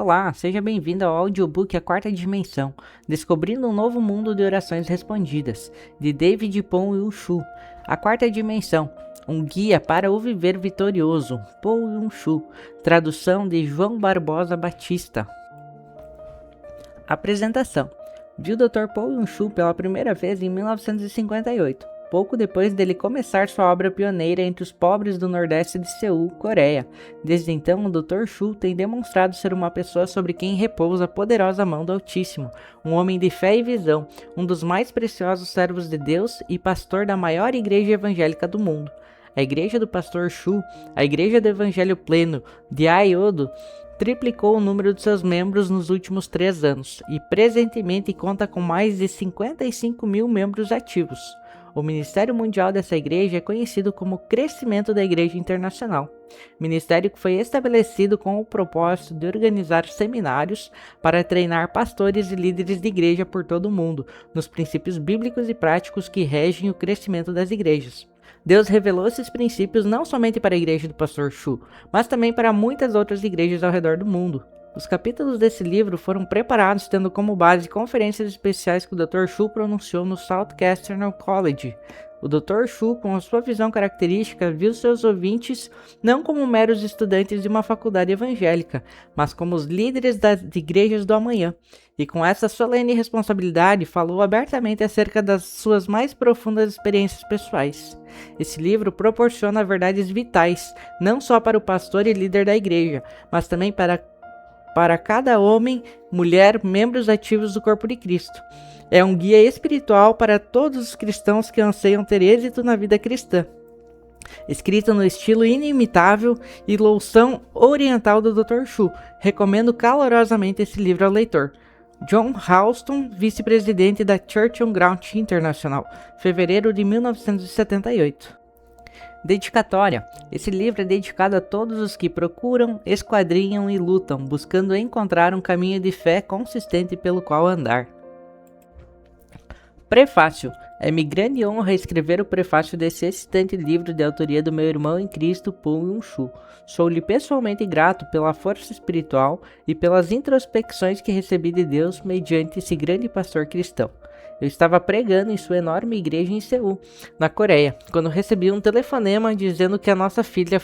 Olá, seja bem-vindo ao audiobook A Quarta Dimensão, Descobrindo um Novo Mundo de Orações Respondidas, de David Paul Yun-Shu. A Quarta Dimensão, um guia para o viver vitorioso, Paul Yun-Shu, tradução de João Barbosa Batista. Apresentação. Vi o Dr. Paul Yun-Shu pela primeira vez em 1958. Pouco depois dele começar sua obra pioneira entre os pobres do Nordeste de Seul, Coreia. Desde então, o Dr. Shu tem demonstrado ser uma pessoa sobre quem repousa a poderosa mão do Altíssimo, um homem de fé e visão, um dos mais preciosos servos de Deus e pastor da maior igreja evangélica do mundo. A igreja do pastor Shu, a igreja do Evangelho Pleno de Ayodo, triplicou o número de seus membros nos últimos 3 anos e presentemente conta com mais de 55 mil membros ativos. O Ministério Mundial dessa igreja é conhecido como Crescimento da Igreja Internacional, ministério que foi estabelecido com o propósito de organizar seminários para treinar pastores e líderes de igreja por todo o mundo, nos princípios bíblicos e práticos que regem o crescimento das igrejas. Deus revelou esses princípios não somente para a igreja do pastor Shu, mas também para muitas outras igrejas ao redor do mundo. Os capítulos desse livro foram preparados tendo como base conferências especiais que o Dr. Shu pronunciou no Southwestern College. O Dr. Shu, com a sua visão característica, viu seus ouvintes não como meros estudantes de uma faculdade evangélica, mas como os líderes das igrejas do amanhã. E com essa solene responsabilidade, falou abertamente acerca das suas mais profundas experiências pessoais. Esse livro proporciona verdades vitais, não só para o pastor e líder da igreja, mas também para cada homem, mulher, membros ativos do corpo de Cristo. É um guia espiritual para todos os cristãos que anseiam ter êxito na vida cristã. Escrito no estilo inimitável e loução oriental do Dr. Shu, recomendo calorosamente esse livro ao leitor. John Ralston, vice-presidente da Church on Ground International, fevereiro de 1978. Dedicatória. Esse livro é dedicado a todos os que procuram, esquadrinham e lutam, buscando encontrar um caminho de fé consistente pelo qual andar. Prefácio. É-me grande honra escrever o prefácio desse excitante livro de autoria do meu irmão em Cristo, Paul Yun-Shu. Sou-lhe pessoalmente grato pela força espiritual e pelas introspecções que recebi de Deus mediante esse grande pastor cristão. Eu estava pregando em sua enorme igreja em Seul, na Coreia, quando recebi um telefonema dizendo que a nossa filha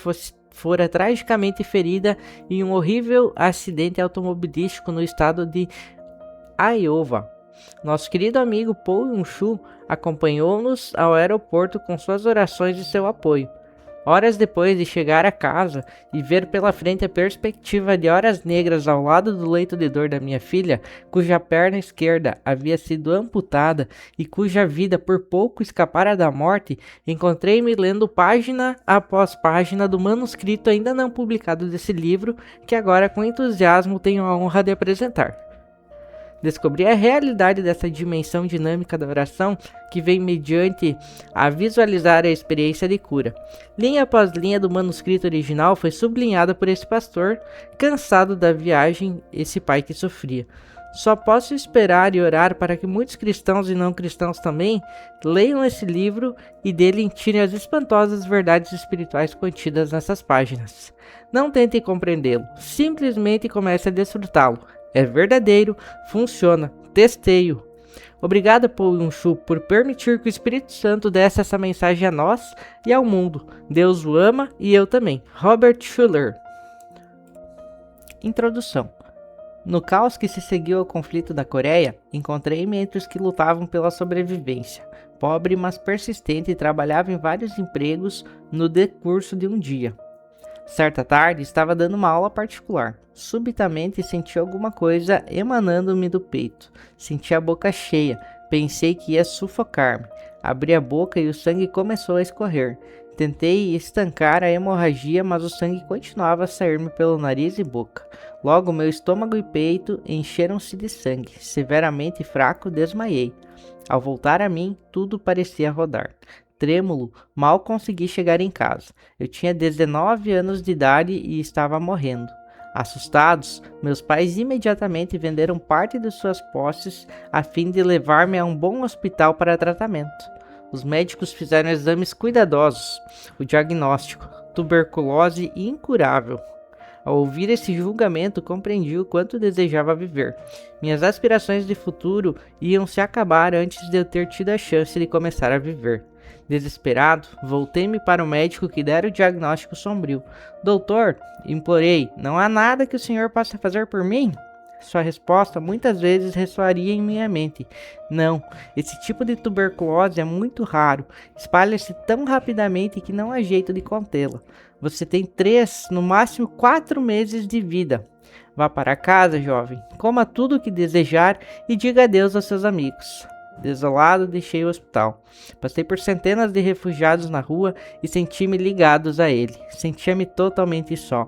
fora tragicamente ferida em um horrível acidente automobilístico no estado de Iowa. Nosso querido amigo Paul Yun-Shu acompanhou-nos ao aeroporto com suas orações e seu apoio. Horas depois de chegar a casa e ver pela frente a perspectiva de horas negras ao lado do leito de dor da minha filha, cuja perna esquerda havia sido amputada e cuja vida por pouco escapara da morte, encontrei-me lendo página após página do manuscrito ainda não publicado desse livro, que agora com entusiasmo tenho a honra de apresentar. Descobri a realidade dessa dimensão dinâmica da oração que vem mediante a visualizar a experiência de cura. Linha após linha do manuscrito original foi sublinhada por esse pastor, cansado da viagem, esse pai que sofria. Só posso esperar e orar para que muitos cristãos e não cristãos também leiam esse livro e dele tirem as espantosas verdades espirituais contidas nessas páginas. Não tentem compreendê-lo, simplesmente comece a desfrutá-lo. É verdadeiro, funciona, testeio. Obrigado, Paul Yun-Shu, por permitir que o Espírito Santo desse essa mensagem a nós e ao mundo. Deus o ama e eu também. Robert Schuller. Introdução. No caos que se seguiu ao conflito da Coreia, encontrei-me entre os que lutavam pela sobrevivência. Pobre, mas persistente, trabalhava em vários empregos no decurso de um dia. Certa tarde, estava dando uma aula particular. Subitamente senti alguma coisa emanando-me do peito. Senti a boca cheia. Pensei que ia sufocar-me. Abri a boca e o sangue começou a escorrer. Tentei estancar a hemorragia, mas o sangue continuava a sair-me pelo nariz e boca. Logo, meu estômago e peito encheram-se de sangue. Severamente fraco, desmaiei. Ao voltar a mim, tudo parecia rodar. Trêmulo, mal consegui chegar em casa. Eu tinha 19 anos de idade e estava morrendo. Assustados, meus pais imediatamente venderam parte de suas posses a fim de levar-me a um bom hospital para tratamento. Os médicos fizeram exames cuidadosos. O diagnóstico: tuberculose incurável. Ao ouvir esse julgamento, compreendi o quanto desejava viver. Minhas aspirações de futuro iam se acabar antes de eu ter tido a chance de começar a viver. Desesperado, voltei-me para o médico que dera o diagnóstico sombrio. Doutor, implorei, não há nada que o senhor possa fazer por mim? Sua resposta muitas vezes ressoaria em minha mente. Não, esse tipo de tuberculose é muito raro. Espalha-se tão rapidamente que não há jeito de contê-la. Você tem 3, no máximo 4 meses de vida. Vá para casa, jovem. Coma tudo o que desejar e diga adeus aos seus amigos. Desolado, deixei o hospital. Passei por centenas de refugiados na rua e senti-me ligados a ele. Sentia-me totalmente só.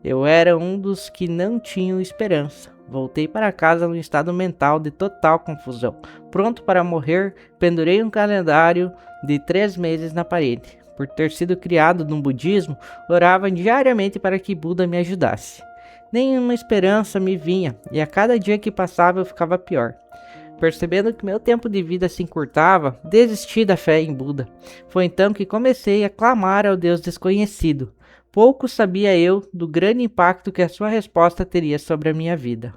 Eu era um dos que não tinham esperança. Voltei para casa num estado mental de total confusão. Pronto para morrer, pendurei um calendário de 3 meses na parede. Por ter sido criado no budismo, orava diariamente para que Buda me ajudasse. Nenhuma esperança me vinha, e a cada dia que passava eu ficava pior. Percebendo que meu tempo de vida se encurtava, desisti da fé em Buda. Foi então que comecei a clamar ao Deus desconhecido. Pouco sabia eu do grande impacto que a sua resposta teria sobre a minha vida.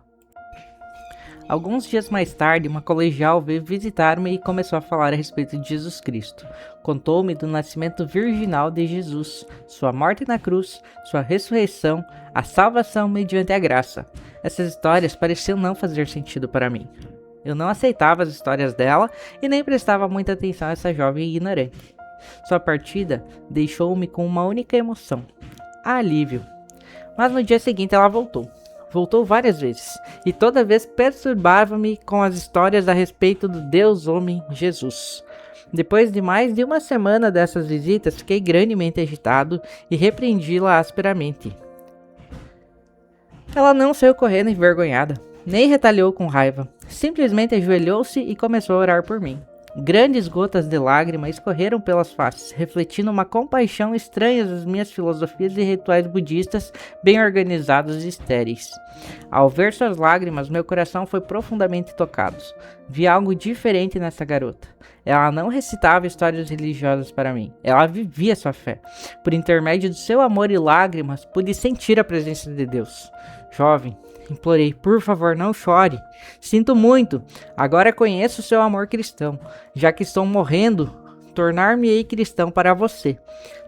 Alguns dias mais tarde, uma colegial veio visitar-me e começou a falar a respeito de Jesus Cristo. Contou-me do nascimento virginal de Jesus, sua morte na cruz, sua ressurreição, a salvação mediante a graça. Essas histórias pareciam não fazer sentido para mim. Eu não aceitava as histórias dela e nem prestava muita atenção a essa jovem ignorante. Sua partida deixou-me com uma única emoção: alívio. Mas no dia seguinte ela voltou. Voltou várias vezes, e toda vez perturbava-me com as histórias a respeito do Deus-Homem Jesus. Depois de mais de uma semana dessas visitas, fiquei grandemente agitado e repreendi-la asperamente. Ela não saiu correndo envergonhada, nem retalhou com raiva. Simplesmente ajoelhou-se e começou a orar por mim. Grandes gotas de lágrima escorreram pelas faces, refletindo uma compaixão estranha das minhas filosofias e rituais budistas bem organizados e estéreis. Ao ver suas lágrimas, meu coração foi profundamente tocado. Vi algo diferente nessa garota. Ela não recitava histórias religiosas para mim, ela vivia sua fé. Por intermédio do seu amor e lágrimas, pude sentir a presença de Deus. Jovem, implorei, por favor, não chore. Sinto muito. Agora conheço o seu amor cristão. Já que estou morrendo, tornar-me-ei cristão para você.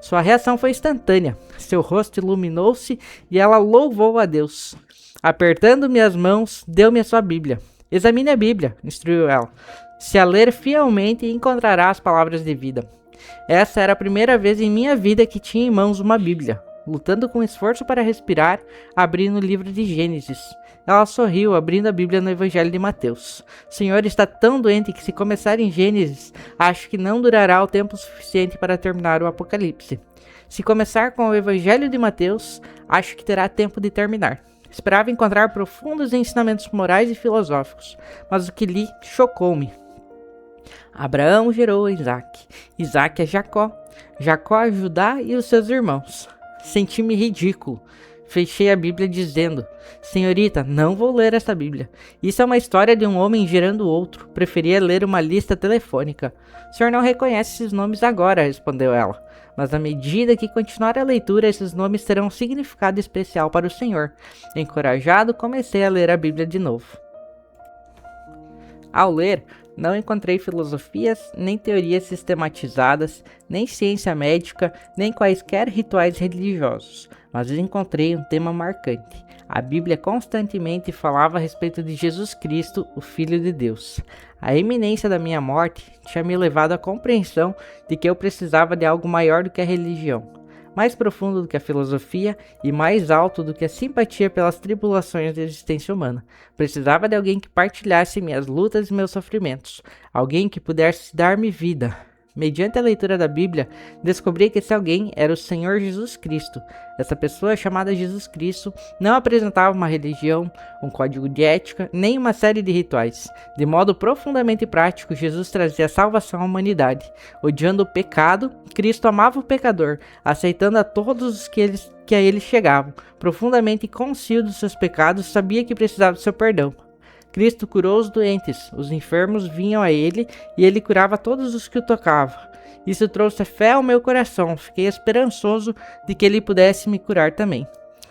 Sua reação foi instantânea. Seu rosto iluminou-se e ela louvou a Deus. Apertando-me as mãos, deu-me a sua Bíblia. Examine a Bíblia, instruiu ela. Se a ler fielmente, encontrará as palavras de vida. Essa era a primeira vez em minha vida que tinha em mãos uma Bíblia. Lutando com esforço para respirar, abri no livro de Gênesis. Ela sorriu, abrindo a Bíblia no Evangelho de Mateus. O Senhor está tão doente que se começar em Gênesis, acho que não durará o tempo suficiente para terminar o Apocalipse. Se começar com o Evangelho de Mateus, acho que terá tempo de terminar. Esperava encontrar profundos ensinamentos morais e filosóficos, mas o que li chocou-me. Abraão gerou a Isaac, Isaac a Jacó, Jacó a Judá e os seus irmãos. Senti-me ridículo. Fechei a Bíblia dizendo: Senhorita, não vou ler essa Bíblia. Isso é uma história de um homem gerando outro. Preferia ler uma lista telefônica. O senhor não reconhece esses nomes agora, respondeu ela. Mas à medida que continuar a leitura, esses nomes terão um significado especial para o senhor. Encorajado, comecei a ler a Bíblia de novo. Ao ler, não encontrei filosofias, nem teorias sistematizadas, nem ciência médica, nem quaisquer rituais religiosos, mas encontrei um tema marcante. A Bíblia constantemente falava a respeito de Jesus Cristo, o Filho de Deus. A iminência da minha morte tinha me levado à compreensão de que eu precisava de algo maior do que a religião, mais profundo do que a filosofia e mais alto do que a simpatia pelas tribulações da existência humana. Precisava de alguém que partilhasse minhas lutas e meus sofrimentos, alguém que pudesse dar-me vida. Mediante a leitura da Bíblia, descobri que esse alguém era o Senhor Jesus Cristo. Essa pessoa chamada Jesus Cristo não apresentava uma religião, um código de ética, nem uma série de rituais. De modo profundamente prático, Jesus trazia salvação à humanidade. Odiando o pecado, Cristo amava o pecador, aceitando a todos os que a ele chegavam. Profundamente consciente dos seus pecados, sabia que precisava do seu perdão. Cristo curou os doentes, os enfermos vinham a ele e ele curava todos os que o tocavam. Isso trouxe fé ao meu coração, fiquei esperançoso de que ele pudesse me curar também.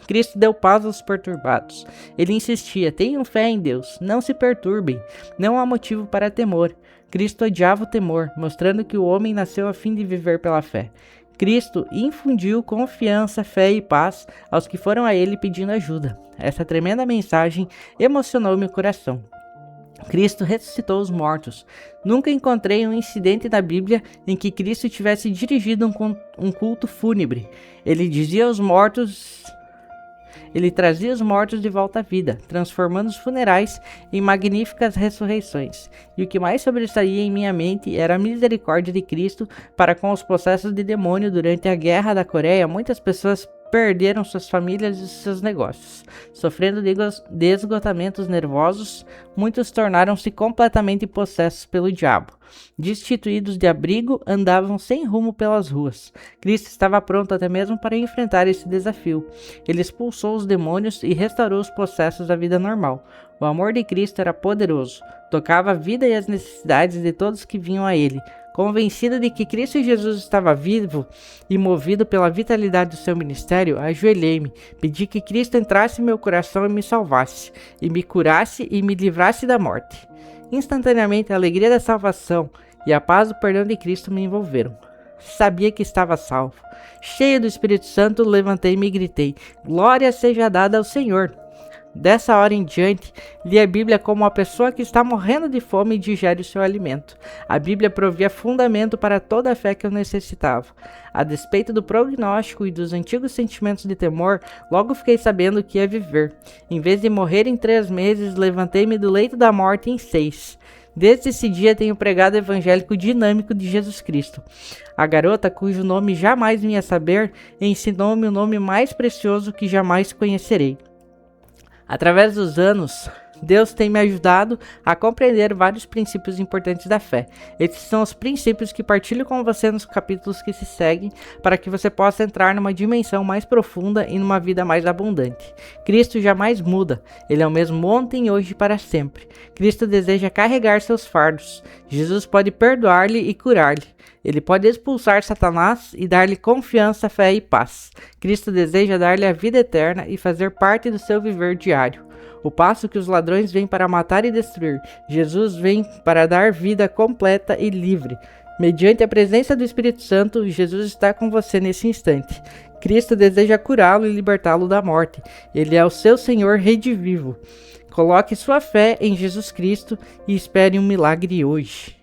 Cristo deu paz aos perturbados. Ele insistia: tenham fé em Deus, não se perturbem, não há motivo para temor. Cristo odiava o temor, mostrando que o homem nasceu a fim de viver pela fé. Cristo infundiu confiança, fé e paz aos que foram a ele pedindo ajuda. Essa tremenda mensagem emocionou meu coração. Cristo ressuscitou os mortos. Nunca encontrei um incidente na Bíblia em que Cristo tivesse dirigido um culto fúnebre. Ele trazia os mortos de volta à vida, transformando os funerais em magníficas ressurreições. E o que mais sobressaía em minha mente era a misericórdia de Cristo para com os possessos de demônio. Durante a Guerra da Coreia, muitas pessoas perderam suas famílias e seus negócios. Sofrendo de esgotamentos nervosos, muitos tornaram-se completamente possessos pelo diabo. Destituídos de abrigo, andavam sem rumo pelas ruas. Cristo estava pronto até mesmo para enfrentar esse desafio. Ele expulsou os demônios e restaurou os possessos à vida normal. O amor de Cristo era poderoso, tocava a vida e as necessidades de todos que vinham a ele. Convencido de que Cristo Jesus estava vivo e movido pela vitalidade do seu ministério, ajoelhei-me, pedi que Cristo entrasse em meu coração e me salvasse, e me curasse e me livrasse da morte. Instantaneamente, a alegria da salvação e a paz do perdão de Cristo me envolveram. Sabia que estava salvo. Cheio do Espírito Santo, levantei-me e gritei: glória seja dada ao Senhor. Dessa hora em diante, li a Bíblia como uma pessoa que está morrendo de fome e digere o seu alimento. A Bíblia provia fundamento para toda a fé que eu necessitava. A despeito do prognóstico e dos antigos sentimentos de temor, logo fiquei sabendo que ia viver. Em vez de morrer em 3 meses, levantei-me do leito da morte em 6. Desde esse dia tenho pregado o evangelho dinâmico de Jesus Cristo. A garota, cujo nome jamais vinha saber, ensinou-me o nome mais precioso que jamais conhecerei. Através dos anos, Deus tem me ajudado a compreender vários princípios importantes da fé. Esses são os princípios que partilho com você nos capítulos que se seguem, para que você possa entrar numa dimensão mais profunda e numa vida mais abundante. Cristo jamais muda. Ele é o mesmo ontem, hoje e para sempre. Cristo deseja carregar seus fardos. Jesus pode perdoar-lhe e curar-lhe. Ele pode expulsar Satanás e dar-lhe confiança, fé e paz. Cristo deseja dar-lhe a vida eterna e fazer parte do seu viver diário. Ao passo que os ladrões vêm para matar e destruir, Jesus vem para dar vida completa e livre. Mediante a presença do Espírito Santo, Jesus está com você nesse instante. Cristo deseja curá-lo e libertá-lo da morte. Ele é o seu Senhor redivivo. Coloque sua fé em Jesus Cristo e espere um milagre hoje.